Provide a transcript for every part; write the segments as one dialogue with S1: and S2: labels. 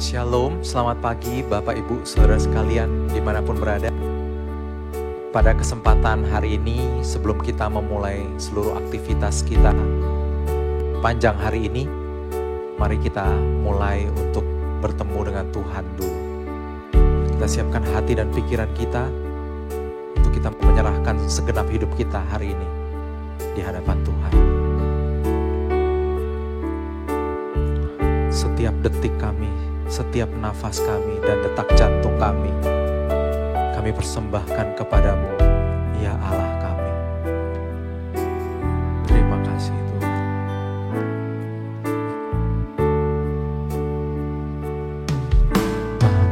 S1: Shalom, selamat pagi Bapak Ibu Saudara sekalian dimanapun berada. Pada kesempatan hari ini sebelum kita memulai seluruh aktivitas kita panjang hari ini, mari kita mulai untuk bertemu dengan Tuhan dulu. Kita siapkan hati dan pikiran kita untuk kita menyerahkan segenap hidup kita hari ini di hadapan Tuhan. Setiap detik kami, setiap nafas kami dan detak jantung kami persembahkan kepadamu, ya Allah kami. Terima kasih Tuhan.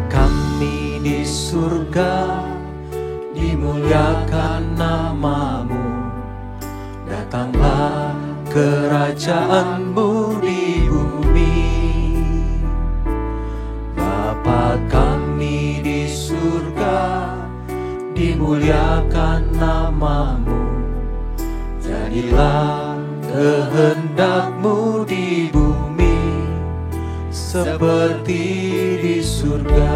S1: Kami di surga, dimuliakan nama-Mu. Datanglah kerajaan-Mu di bumi. Bapa kami di surga, dimuliakan nama-Mu. Jadilah kehendak-Mu di bumi seperti di surga.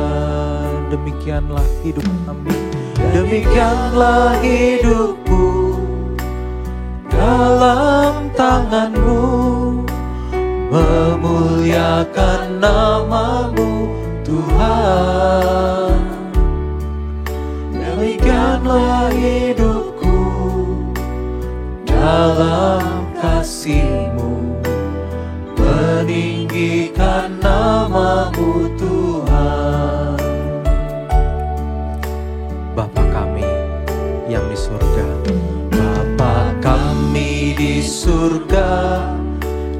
S1: Demikianlah hidup kami, demikianlah hidupku dalam tangan-Mu, memuliakan nama-Mu Tuhan. Demikianlah hidupku dalam kasih-Mu, meninggikan nama-Mu Tuhan. Bapa kami yang di surga, Bapa kami di surga,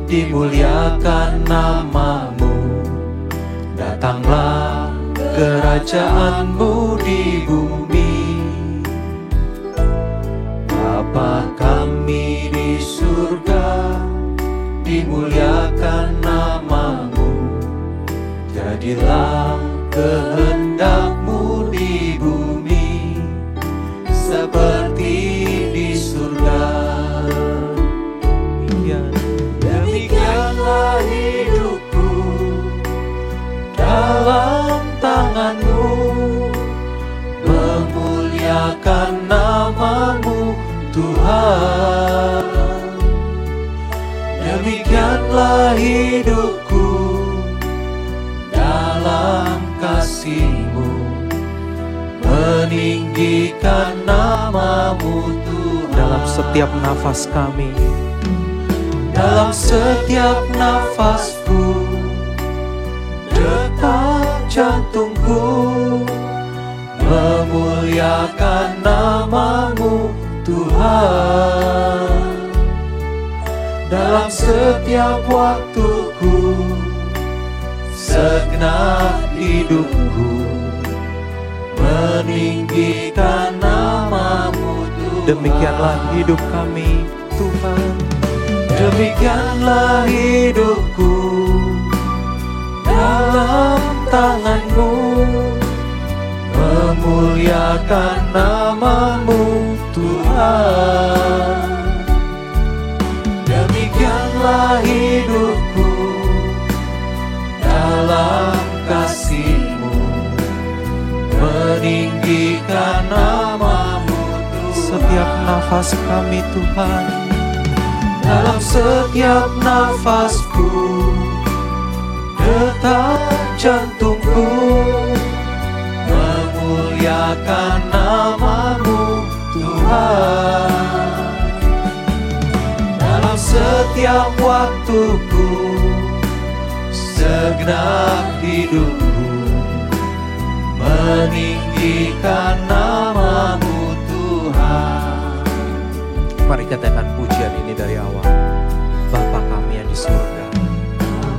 S1: dimuliakan nama-Mu. Datanglah kerajaan-Mu di bumi. Bapa kami di surga, dimuliakan nama-Mu. Jadilah kehendak-Mu di bumi seperti di surga. Demikianlah hidupku dalam tangan-Mu, memuliakan nama-Mu Tuhan. Demikianlah hidupku dalam kasih-Mu, meninggikan nama-Mu Tuhan. Dalam setiap nafas kami, dalam setiap nafasku, detak jantungku, memuliakan nama-Mu Tuhan. Dalam setiap waktuku, segenap hidupku, meninggikan nama-Mu Tuhan. Demikianlah hidup kami Tuhan, demikianlah hidupku dalam tangan-Mu, memuliakan nama-Mu Tuhan. Demikianlah hidupku dalam kasih-Mu, meninggikan nama-Mu Tuhan. Setiap nafas kami Tuhan, dalam setiap nafasku, detak jantungku, memuliakan nama-Mu Tuhan. Dalam setiap waktuku, segenap hidupku, meninggikan nama-Mu Tuhan. Mari katakan pujian ini dari awal. Bapa kami yang di surga,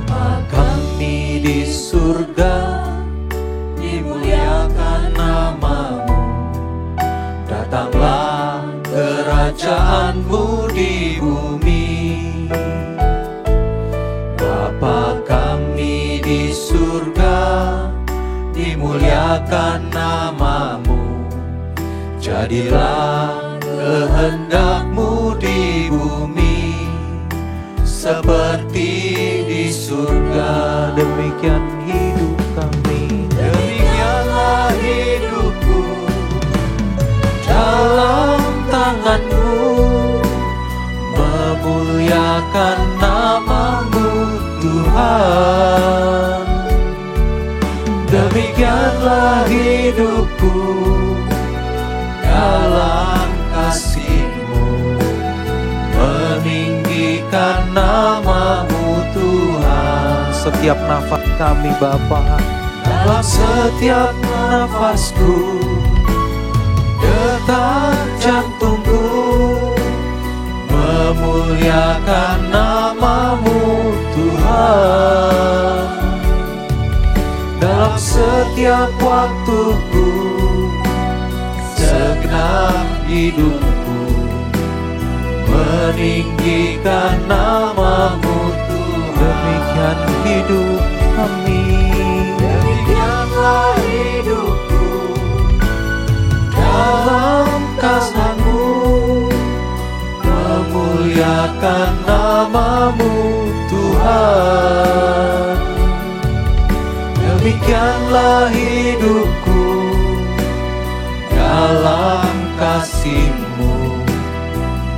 S1: Bapa kami di surga, dimuliakan nama-Mu. Datanglah kerajaan-Mu di bumi. Bapa kami di surga, dimuliakan nama-Mu. Jadilah kehendak-Mu di bumi seperti di surga. Demikian hidup Tuhan. Demikianlah hidupku dalam kasih-Mu, meninggikan nama-Mu Tuhan. Setiap nafas kami Bapa, dalam setiap nafasku, detak jantungku, memuliakan nama-Mu Tuhan. Dalam setiap waktuku, segenap hidupku, meninggikan nama-Mu Tuhan. Demikian hidup kami, demikianlah hidupku dalam kasih-Mu, memuliakan nama-Mu Tuhan. Demikianlah hidupku dalam kasih-Mu,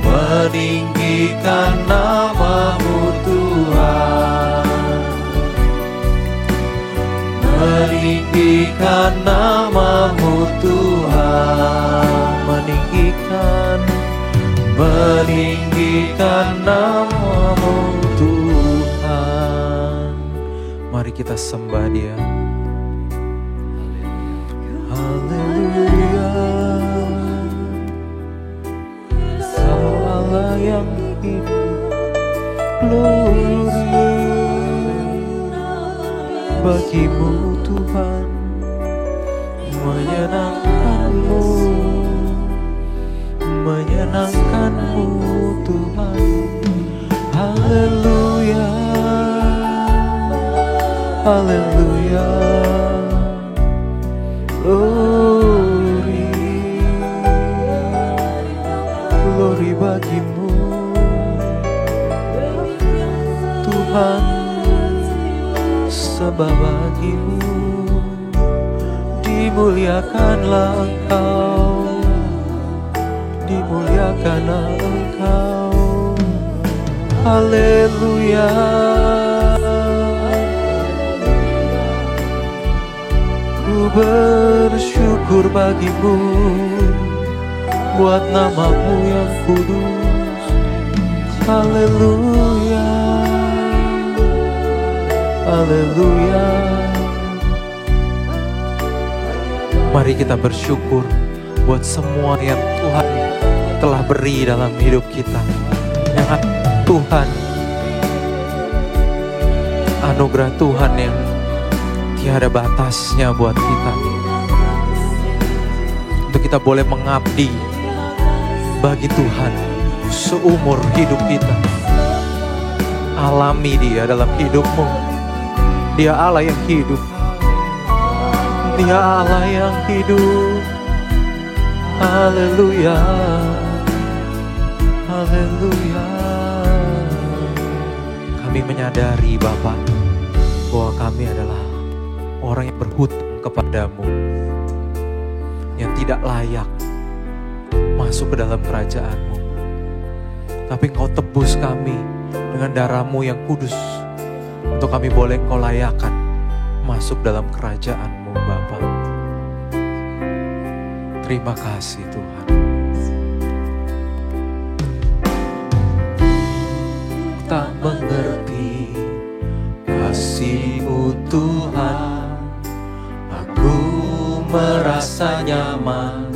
S1: meninggikan nama-Mu Tuhan. Meninggikan nama-Mu Tuhan. Meninggikan nama-Mu Tuhan. Mari kita sembah Dia. Haleluya. Kau Allah yang hidup, glory bagi-Mu Tuhan, menyenangkan-Mu, menyenangkan-Mu Tuhan. Haleluya, haleluya, glory, glory bagi-Mu Tuhan, sebab bagi-Mu dimuliakanlah Engkau, dimuliakanlah Engkau. Haleluya. Ku bersyukur bagi-Mu, buat nama-Mu yang kudus. Haleluya, haleluya. Mari kita bersyukur buat semua yang Tuhan telah beri dalam hidup kita. Yang Tuhan, anugerah Tuhan yang tiada batasnya buat kita. Untuk kita boleh mengabdi bagi Tuhan seumur hidup kita. Alami Dia dalam hidupmu. Dia Allah yang hidup. Dia Allah yang hidup. Haleluya, haleluya. Kami menyadari Bapa bahwa kami adalah orang yang berhutang kepadamu, yang tidak layak masuk ke dalam kerajaan-Mu. Tapi Engkau tebus kami dengan darah-Mu yang kudus, untuk kami boleh Engkau layakan masuk dalam kerajaan-Mu Bapa. Terima kasih Tuhan. Tak mengerti kasih-Mu Tuhan, aku merasa nyaman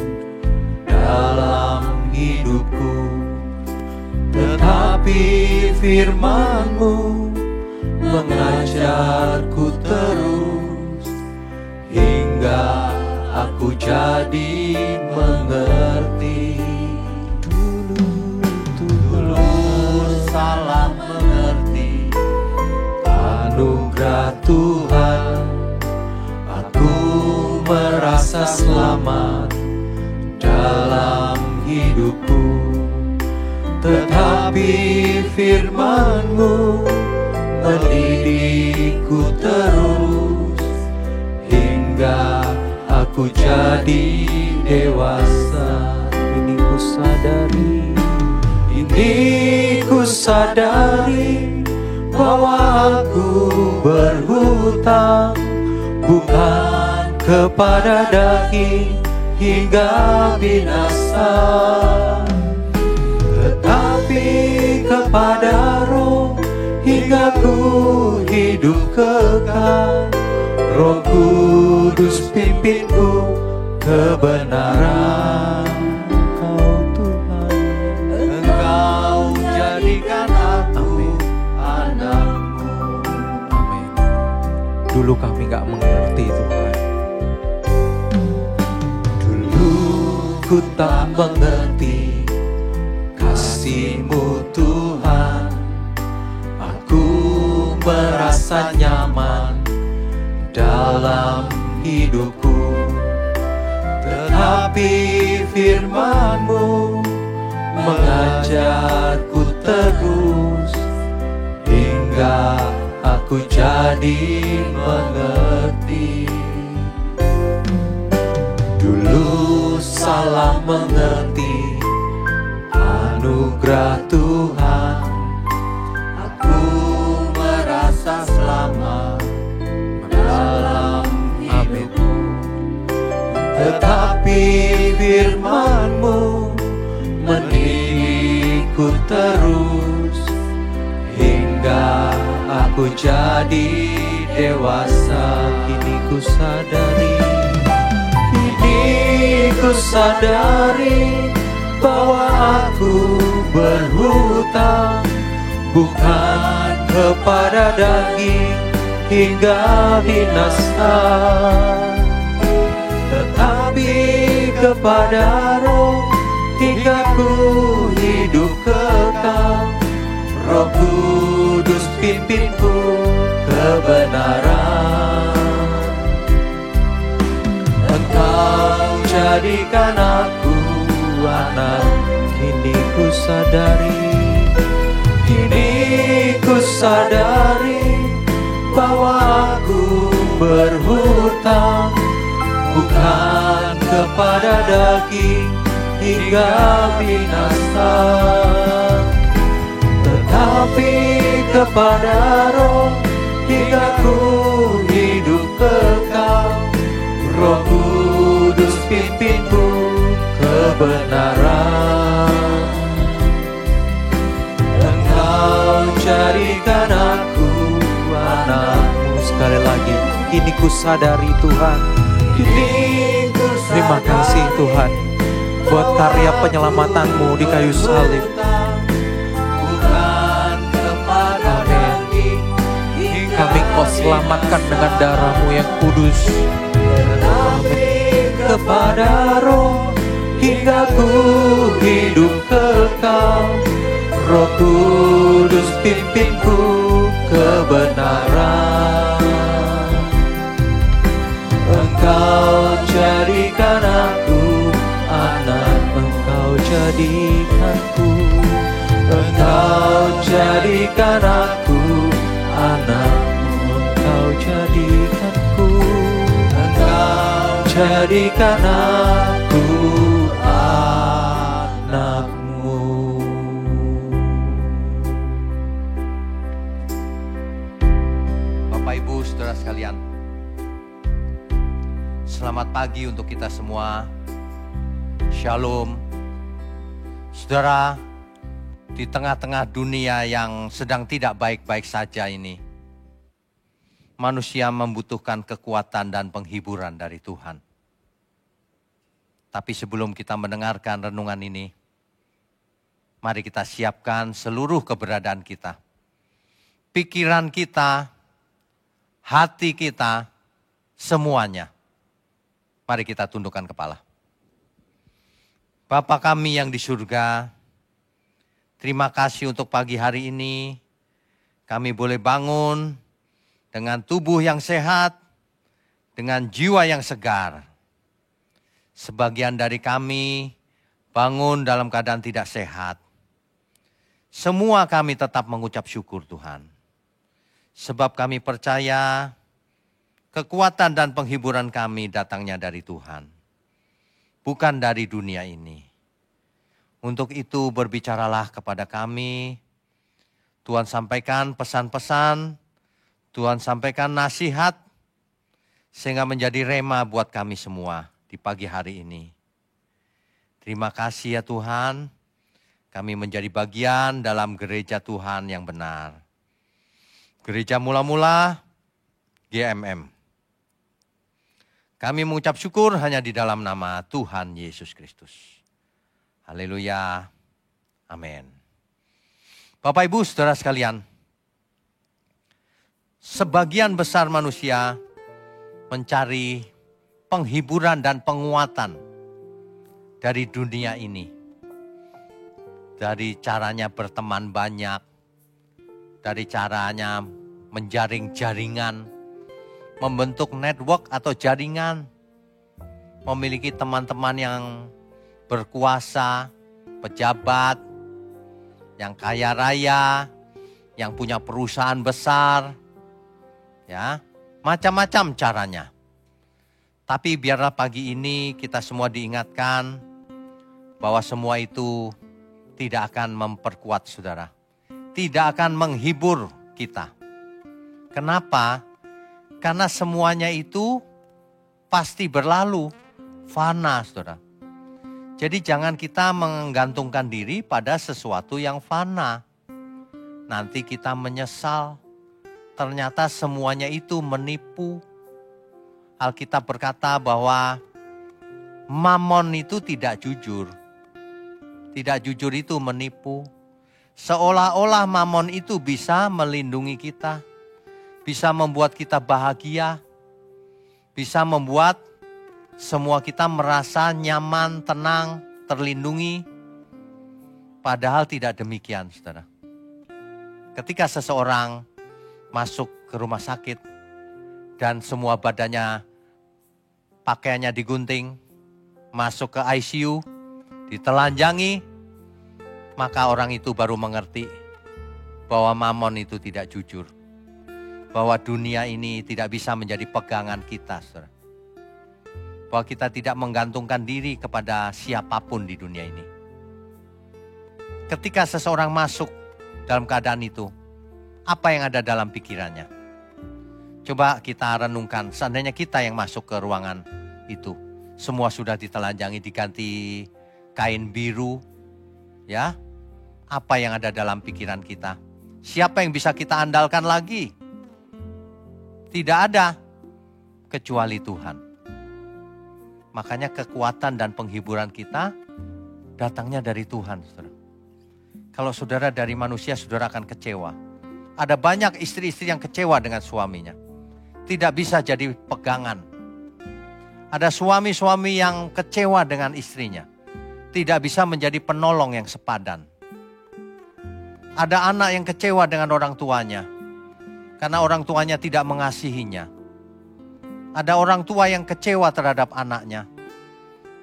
S1: dalam hidupku. Tetapi firman-Mu mengajarku terus, hingga aku jadi mengerti. Dulu salah mengerti anugerah Tuhan, aku merasa selamat dalam hidupku. Tetapi firman-Mu mendidikku terus, hingga aku jadi dewasa. Ini ku sadari, ini ku sadari, bahwa aku berhutang bukan kepada daging hingga binasa, tetapi kepada Roh hingga ku hidup kekal. Roh Kudus pimpinku kebenaran. Engkau Tuhan, Engkau jadikan aku anak-Mu. Amin. Dulu kami gak mengerti Tuhan, dulu ku tak mengerti kasih-Mu Tuhan. Aku merasa nyaman dalam hidupku, tetapi firman-Mu mengajarku terus hingga aku jadi mengerti. Dulu salah mengerti anugerah Tuhan, aku merasa selamat dalam hidupku, tetapi firman-Mu mendidikku terus hingga aku jadi dewasa. Kini ku sadari bahwa aku berhutang bukan kepada daging hingga binasa, tetapi kepada Roh hingga ku hidup kekal. Roh Kudus pimpinku kebenaran. Engkau jadikan aku anak. Kini ku sadari bahwa aku berhutang bukan kepada daging hingga binasa, tetapi kepada Roh hingga ku hidup kekal. Roh Kudus pimpinku kebenaran. Engkau jadikan aku anak-Mu. Sekali lagi, kini ku sadari Tuhan. Terima kasih Tuhan buat karya penyelamatan-Mu di kayu salib. Amin. Kami Kau selamatkan dengan darah-Mu yang kudus. Amin. Kepada Roh hingga ku hidup kekal. Roh Kudus pimpinku kebenaran. Engkau jadikan aku anak, Engkau jadikanku. Engkau jadikan aku anak-Mu, Engkau jadikanku. Engkau jadikan aku anak-Mu. Bapak Ibu Saudara sekalian, selamat pagi untuk kita semua. Shalom. Saudara, di tengah-tengah dunia yang sedang tidak baik-baik saja ini, manusia membutuhkan kekuatan dan penghiburan dari Tuhan. Tapi sebelum kita mendengarkan renungan ini, mari kita siapkan seluruh keberadaan kita. Pikiran kita, hati kita, semuanya. Mari kita tundukkan kepala. Bapa kami yang di surga, terima kasih untuk pagi hari ini. Kami boleh bangun dengan tubuh yang sehat, dengan jiwa yang segar. Sebagian dari kami bangun dalam keadaan tidak sehat. Semua kami tetap mengucap syukur Tuhan. Sebab kami percaya kekuatan dan penghiburan kami datangnya dari Tuhan, bukan dari dunia ini. Untuk itu berbicaralah kepada kami,
S2: Tuhan sampaikan pesan-pesan, Tuhan sampaikan nasihat, sehingga menjadi rema buat kami semua di pagi hari ini. Terima kasih ya Tuhan, kami menjadi bagian dalam gereja Tuhan yang benar. Gereja Mula-Mula GMM. Kami mengucap syukur hanya di dalam nama Tuhan Yesus Kristus. Haleluya. Amin. Bapak Ibu Saudara sekalian, sebagian besar manusia mencari penghiburan dan penguatan dari dunia ini. Dari caranya berteman banyak, dari caranya menjaring jaringan, membentuk network atau jaringan, memiliki teman-teman yang berkuasa, pejabat, yang kaya raya, yang punya perusahaan besar, ya, macam-macam caranya. Tapi biarlah pagi ini kita semua diingatkan bahwa semua itu tidak akan memperkuat saudara. Tidak akan menghibur kita. Kenapa? Karena semuanya itu pasti berlalu, fana saudara. Jadi jangan kita menggantungkan diri pada sesuatu yang fana. Nanti kita menyesal. Ternyata semuanya itu menipu. Alkitab berkata bahwa Mamon itu tidak jujur. Tidak jujur itu menipu. Seolah-olah Mamon itu bisa melindungi kita. Bisa membuat kita bahagia. Bisa membuat semua kita merasa nyaman, tenang, terlindungi. Padahal tidak demikian, saudara. Ketika seseorang masuk ke rumah sakit dan semua badannya, pakaiannya digunting, masuk ke ICU, ditelanjangi, maka orang itu baru mengerti bahwa Mamon itu tidak jujur. Bahwa dunia ini tidak bisa menjadi pegangan kita, saudara. Bahwa kita tidak menggantungkan diri kepada siapapun di dunia ini. Ketika seseorang masuk dalam keadaan itu, apa yang ada dalam pikirannya? Coba kita renungkan, seandainya kita yang masuk ke ruangan itu. Semua sudah ditelanjangi, diganti kain biru. Ya, apa yang ada dalam pikiran kita? Siapa yang bisa kita andalkan lagi? Tidak ada, kecuali Tuhan. Makanya kekuatan dan penghiburan kita datangnya dari Tuhan, saudara. Kalau saudara dari manusia, saudara akan kecewa. Ada banyak istri-istri yang kecewa dengan suaminya. Tidak bisa jadi pegangan. Ada suami-suami yang kecewa dengan istrinya. Tidak bisa menjadi penolong yang sepadan. Ada anak yang kecewa dengan orang tuanya. Karena orang tuanya tidak mengasihinya. Ada orang tua yang kecewa terhadap anaknya.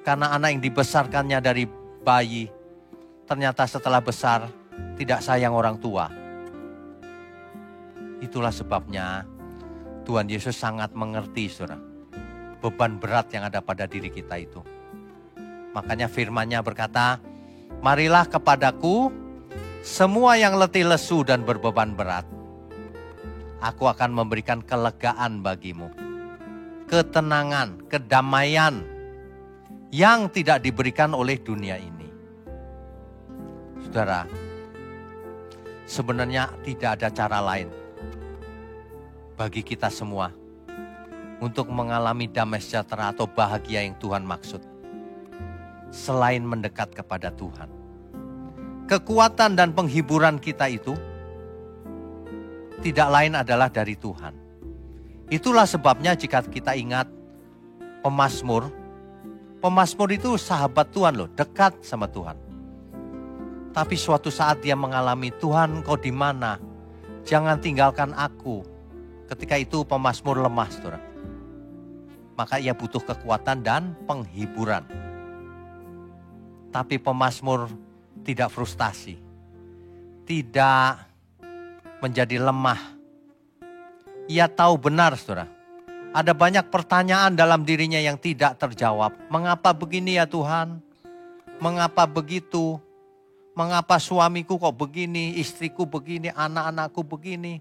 S2: Karena anak yang dibesarkannya dari bayi, ternyata setelah besar tidak sayang orang tua. Itulah sebabnya Tuhan Yesus sangat mengerti, saudara, beban berat yang ada pada diri kita itu. Makanya firman-Nya berkata, marilah kepadaku semua yang letih lesu dan berbeban berat. Aku akan memberikan kelegaan bagimu. Ketenangan, kedamaian yang tidak diberikan oleh dunia ini. Saudara, sebenarnya tidak ada cara lain bagi kita semua untuk mengalami damai sejahtera atau bahagia yang Tuhan maksud, selain mendekat kepada Tuhan. Kekuatan dan penghiburan kita itu tidak lain adalah dari Tuhan. Itulah sebabnya jika kita ingat pemazmur itu sahabat Tuhan loh, dekat sama Tuhan. Tapi suatu saat dia mengalami, Tuhan kau di mana? Jangan tinggalkan aku. Ketika itu pemazmur lemah, saudara. Maka ia butuh kekuatan dan penghiburan. Tapi pemazmur tidak frustasi. Tidak menjadi lemah. Ia tahu benar, saudara. Ada banyak pertanyaan dalam dirinya yang tidak terjawab. Mengapa begini ya Tuhan? Mengapa begitu? Mengapa suamiku kok begini, istriku begini, anak-anakku begini.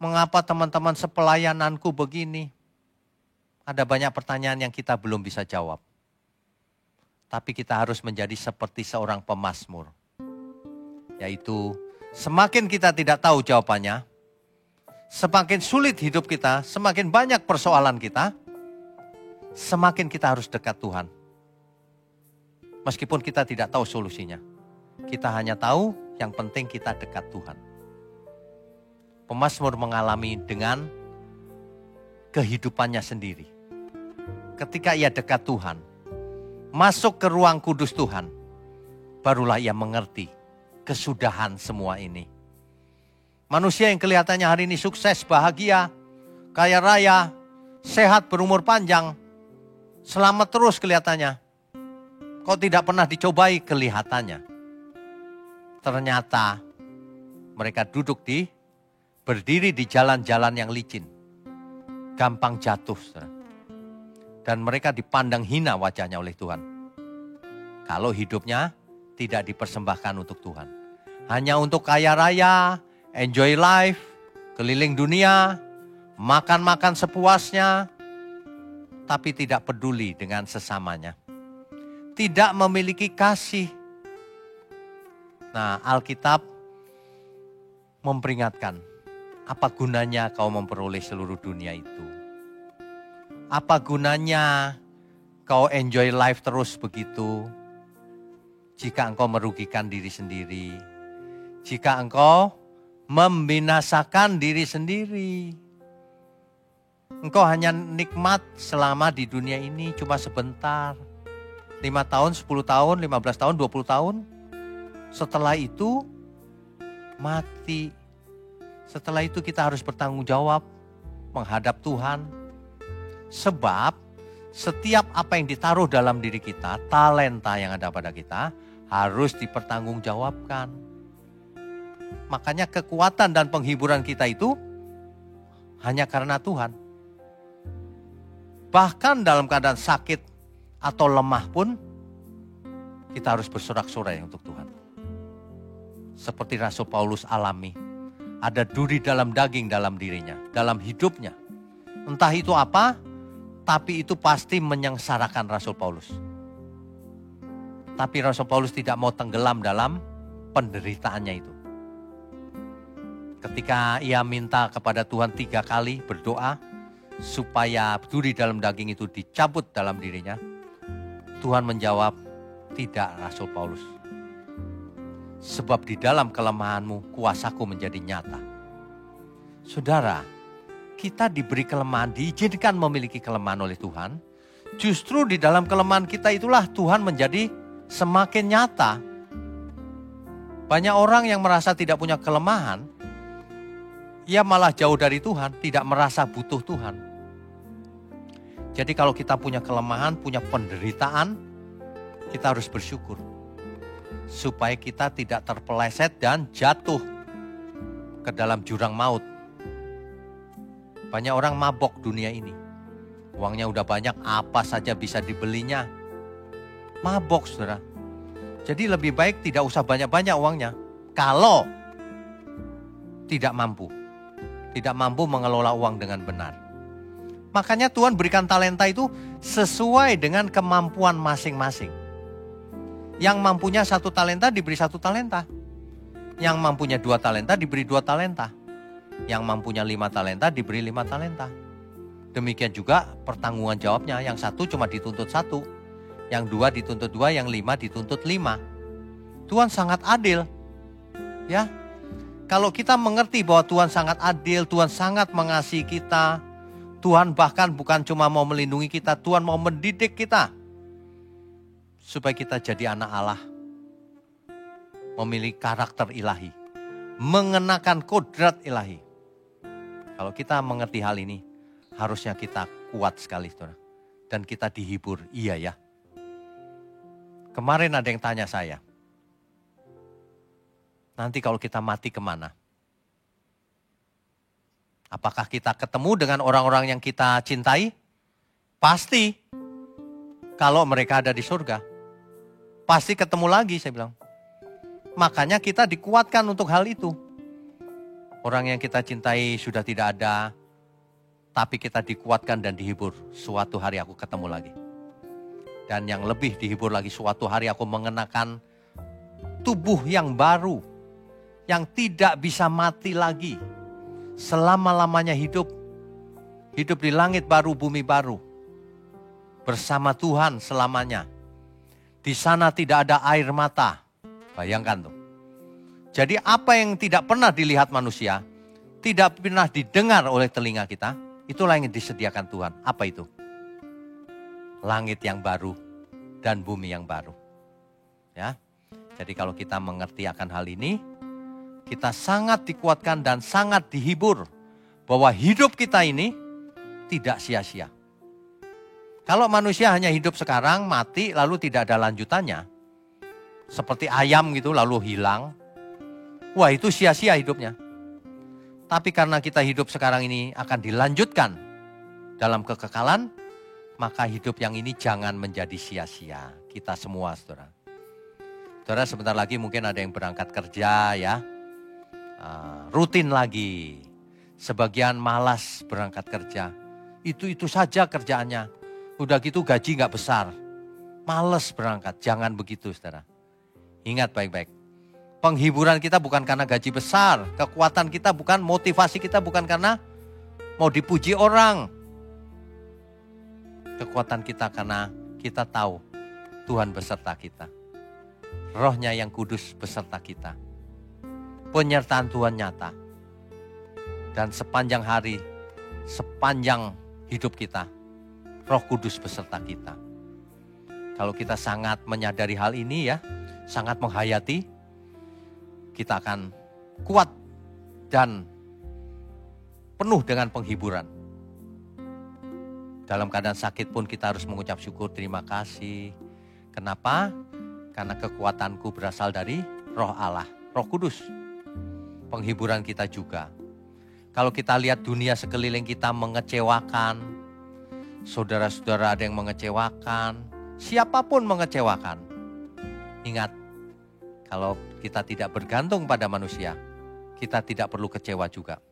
S2: Mengapa teman-teman sepelayananku begini. Ada banyak pertanyaan yang kita belum bisa jawab. Tapi kita harus menjadi seperti seorang pemazmur. Yaitu semakin kita tidak tahu jawabannya, semakin sulit hidup kita, semakin banyak persoalan kita, semakin kita harus dekat Tuhan. Meskipun kita tidak tahu solusinya. Kita hanya tahu yang penting kita dekat Tuhan. Pemazmur mengalami dengan kehidupannya sendiri. Ketika ia dekat Tuhan, masuk ke ruang kudus Tuhan, barulah ia mengerti kesudahan semua ini. Manusia yang kelihatannya hari ini sukses, bahagia, kaya raya, sehat, berumur panjang, selamat terus kelihatannya. Kok tidak pernah dicobai kelihatannya. Ternyata mereka berdiri di jalan-jalan yang licin. Gampang jatuh. Dan mereka dipandang hina wajahnya oleh Tuhan. Kalau hidupnya tidak dipersembahkan untuk Tuhan. Hanya untuk kaya raya, enjoy life, keliling dunia, makan-makan sepuasnya, tapi tidak peduli dengan sesamanya. Tidak memiliki kasih. Nah, Alkitab memperingatkan, apa gunanya kau memperoleh seluruh dunia itu? Apa gunanya kau enjoy life terus begitu? Jika engkau merugikan diri sendiri, jika engkau membinasakan diri sendiri, engkau hanya nikmat selama di dunia ini cuma sebentar. 5 tahun, 10 tahun, 15 tahun, 20 tahun. Setelah itu mati. Setelah itu kita harus bertanggung jawab menghadap Tuhan. Sebab setiap apa yang ditaruh dalam diri kita, talenta yang ada pada kita, harus dipertanggungjawabkan. Makanya kekuatan dan penghiburan kita itu hanya karena Tuhan. Bahkan dalam keadaan sakit atau lemah pun, kita harus bersorak-sorai untuk Tuhan. Seperti Rasul Paulus alami. Ada duri dalam daging dalam dirinya, dalam hidupnya. Entah itu apa, tapi itu pasti menyengsarakan Rasul Paulus. Tapi Rasul Paulus tidak mau tenggelam dalam penderitaannya itu. Ketika ia minta kepada Tuhan 3 kali berdoa, supaya duri dalam daging itu dicabut dalam dirinya, Tuhan menjawab, tidak Rasul Paulus. Sebab di dalam kelemahanmu kuasaku menjadi nyata. Saudara, kita diberi kelemahan, diizinkan memiliki kelemahan oleh Tuhan. Justru di dalam kelemahan kita itulah Tuhan menjadi semakin nyata. Banyak orang yang merasa tidak punya kelemahan, ia malah jauh dari Tuhan, tidak merasa butuh Tuhan. Jadi kalau kita punya kelemahan, punya penderitaan, kita harus bersyukur. Supaya kita tidak terpeleset dan jatuh ke dalam jurang maut. Banyak orang mabok dunia ini. Uangnya udah banyak, apa saja bisa dibelinya. Mabok, saudara. Jadi lebih baik tidak usah banyak-banyak uangnya. Kalau tidak mampu. Tidak mampu mengelola uang dengan benar. Makanya Tuhan berikan talenta itu sesuai dengan kemampuan masing-masing. Yang mampunya 1 talenta diberi 1 talenta. Yang mampunya 2 talenta diberi 2 talenta. Yang mampunya 5 talenta diberi 5 talenta. Demikian juga pertanggungan jawabnya. Yang 1 cuma dituntut 1. Yang 2 dituntut 2, yang 5 dituntut 5. Tuhan sangat adil. Ya. Kalau kita mengerti bahwa Tuhan sangat adil, Tuhan sangat mengasihi kita. Tuhan bahkan bukan cuma mau melindungi kita, Tuhan mau mendidik kita. Supaya kita jadi anak Allah. Memiliki karakter ilahi. Mengenakan kodrat ilahi. Kalau kita mengerti hal ini, harusnya kita kuat sekali, saudara. Dan kita dihibur, iya ya. Kemarin ada yang tanya saya. Nanti kalau kita mati kemana? Apakah kita ketemu dengan orang-orang yang kita cintai? Pasti. Kalau mereka ada di surga. Pasti ketemu lagi, saya bilang. Makanya kita dikuatkan untuk hal itu. Orang yang kita cintai sudah tidak ada, tapi kita dikuatkan dan dihibur. Suatu hari aku ketemu lagi. Dan yang lebih dihibur lagi, suatu hari aku mengenakan tubuh yang baru, yang tidak bisa mati lagi. Selama-lamanya hidup di langit baru, bumi baru. Bersama Tuhan selamanya. Di sana tidak ada air mata. Bayangkan tuh. Jadi apa yang tidak pernah dilihat manusia, tidak pernah didengar oleh telinga kita, itulah yang disediakan Tuhan. Apa itu? Langit yang baru dan bumi yang baru. Ya. Jadi kalau kita mengerti akan hal ini, kita sangat dikuatkan dan sangat dihibur bahwa hidup kita ini tidak sia-sia. Kalau manusia hanya hidup sekarang, mati, lalu tidak ada lanjutannya. Seperti ayam gitu, lalu hilang. Wah, itu sia-sia hidupnya. Tapi karena kita hidup sekarang ini akan dilanjutkan dalam kekekalan, maka hidup yang ini jangan menjadi sia-sia. Kita semua, saudara. Saudara, sebentar lagi mungkin ada yang berangkat kerja ya. Rutin lagi. Sebagian malas berangkat kerja. Itu saja kerjaannya. Udah gitu gaji gak besar. Males berangkat. Jangan begitu, saudara. Ingat baik-baik. Penghiburan kita bukan karena gaji besar. Kekuatan kita bukan, motivasi kita bukan karena mau dipuji orang. Kekuatan kita karena kita tahu Tuhan beserta kita. Rohnya yang kudus beserta kita. Penyertaan Tuhan nyata. Dan sepanjang hari, sepanjang hidup kita, Roh Kudus beserta kita. Kalau kita sangat menyadari hal ini ya, sangat menghayati, kita akan kuat dan penuh dengan penghiburan. Dalam keadaan sakit pun kita harus mengucap syukur, terima kasih. Kenapa? Karena kekuatanku berasal dari Roh Allah, Roh Kudus. Penghiburan kita juga. Kalau kita lihat dunia sekeliling kita mengecewakan, saudara-saudara ada yang mengecewakan, siapapun mengecewakan. Ingat, kalau kita tidak bergantung pada manusia, kita tidak perlu kecewa juga.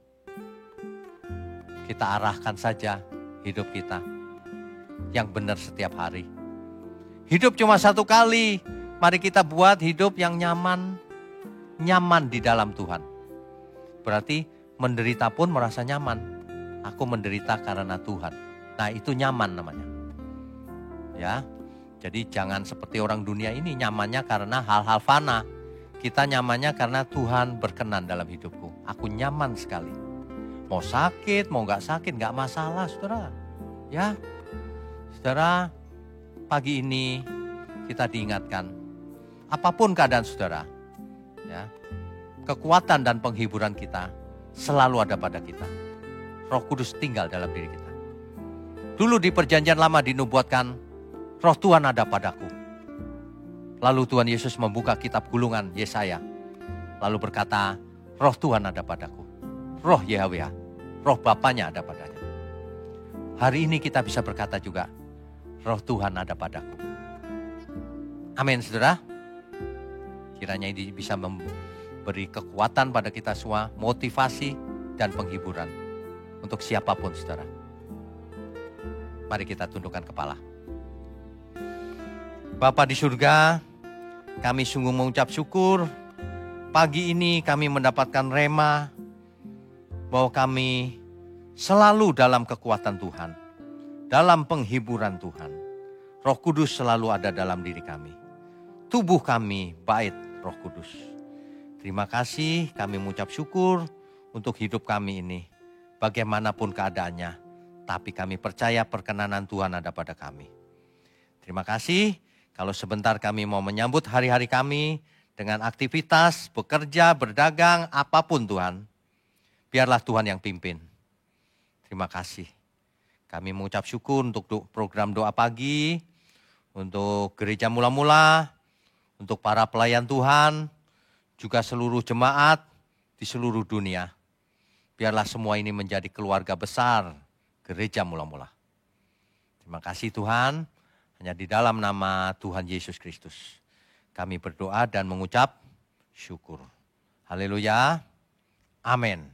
S2: Kita arahkan saja hidup kita yang benar setiap hari. Hidup cuma satu kali, mari kita buat hidup yang nyaman di dalam Tuhan. Berarti menderita pun merasa nyaman. Aku menderita karena Tuhan. Nah, itu nyaman namanya. Ya. Jadi jangan seperti orang dunia ini nyamannya karena hal-hal fana. Kita nyamannya karena Tuhan berkenan dalam hidupku. Aku nyaman sekali. Mau sakit, mau gak sakit, gak masalah, saudara. Ya, saudara, pagi ini kita diingatkan. Apapun keadaan saudara, ya, kekuatan dan penghiburan kita selalu ada pada kita. Roh Kudus tinggal dalam diri kita. Dulu di perjanjian lama dinubuatkan, Roh Tuhan ada padaku. Lalu Tuhan Yesus membuka kitab gulungan Yesaya. Lalu berkata, Roh Tuhan ada padaku. Roh Yahweh, Roh Bapanya ada padanya. Hari ini kita bisa berkata juga, Roh Tuhan ada padaku. Amin, saudara. Kiranya ini bisa memberi kekuatan pada kita semua, motivasi dan penghiburan untuk siapapun, saudara. Mari kita tundukkan kepala. Bapa di surga, kami sungguh mengucap syukur. Pagi ini kami mendapatkan rema bahwa kami selalu dalam kekuatan Tuhan, dalam penghiburan Tuhan. Roh Kudus selalu ada dalam diri kami. Tubuh kami bait Roh Kudus. Terima kasih, kami mengucap syukur untuk hidup kami ini. Bagaimanapun keadaannya, tapi kami percaya perkenanan Tuhan ada pada kami. Terima kasih. Kalau sebentar kami mau menyambut hari-hari kami dengan aktivitas, bekerja, berdagang, apapun Tuhan. Biarlah Tuhan yang pimpin. Terima kasih. Kami mengucap syukur untuk program doa pagi, untuk gereja mula-mula, untuk para pelayan Tuhan, juga seluruh jemaat di seluruh dunia. Biarlah semua ini menjadi keluarga besar gereja mula-mula. Terima kasih Tuhan. Hanya di dalam nama Tuhan Yesus Kristus kami berdoa dan mengucap syukur. Haleluya. Amin.